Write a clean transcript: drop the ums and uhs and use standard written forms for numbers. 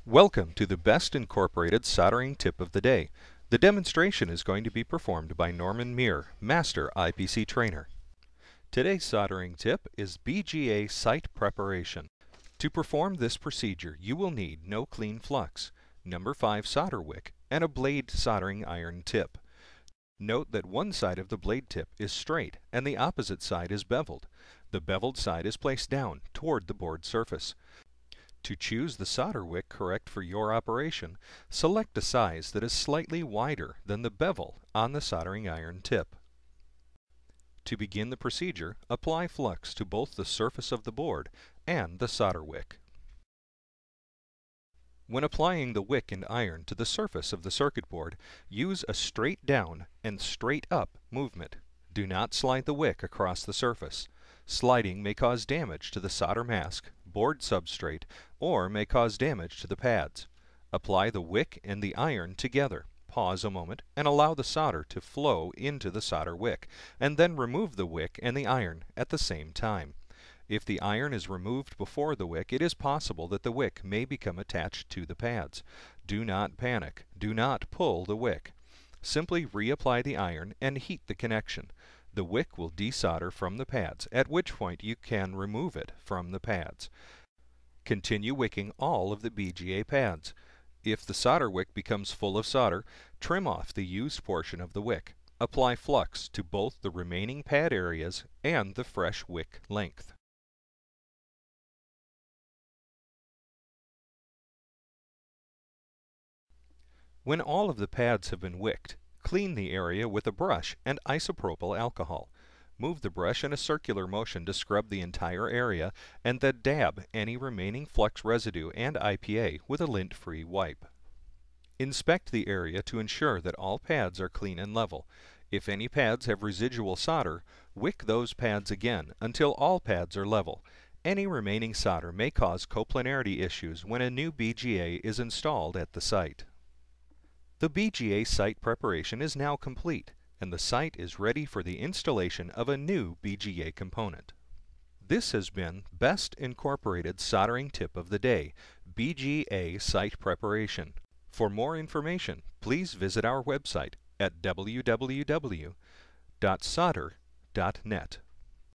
Welcome to the best incorporated soldering tip of the day. The demonstration is going to be performed by Norman Meir, Master IPC Trainer. Today's soldering tip is BGA Site Preparation. To perform this procedure, you will need no clean flux, number 5 solder wick, and a blade soldering iron tip. Note that one side of the blade tip is straight and the opposite side is beveled. The beveled side is placed down toward the board surface. To choose the solder wick correct for your operation, select a size that is slightly wider than the bevel on the soldering iron tip. To begin the procedure, apply flux to both the surface of the board and the solder wick. When applying the wick and iron to the surface of the circuit board, use a straight down and straight up movement. Do not slide the wick across the surface. Sliding may cause damage to the solder mask, board substrate, or may cause damage to the pads. Apply the wick and the iron together. Pause a moment and allow the solder to flow into the solder wick, and then remove the wick and the iron at the same time. If the iron is removed before the wick, it is possible that the wick may become attached to the pads. Do not panic. Do not pull the wick. Simply reapply the iron and heat the connection. The wick will desolder from the pads, at which point you can remove it from the pads. Continue wicking all of the BGA pads. If the solder wick becomes full of solder, trim off the used portion of the wick. Apply flux to both the remaining pad areas and the fresh wick length. When all of the pads have been wicked, clean the area with a brush and isopropyl alcohol. Move the brush in a circular motion to scrub the entire area, and then dab any remaining flux residue and IPA with a lint-free wipe. Inspect the area to ensure that all pads are clean and level. If any pads have residual solder, wick those pads again until all pads are level. Any remaining solder may cause coplanarity issues when a new BGA is installed at the site. The BGA site preparation is now complete, and the site is ready for the installation of a new BGA component. This has been Best Incorporated Soldering Tip of the Day, BGA Site Preparation. For more information, please visit our website at www.solder.net.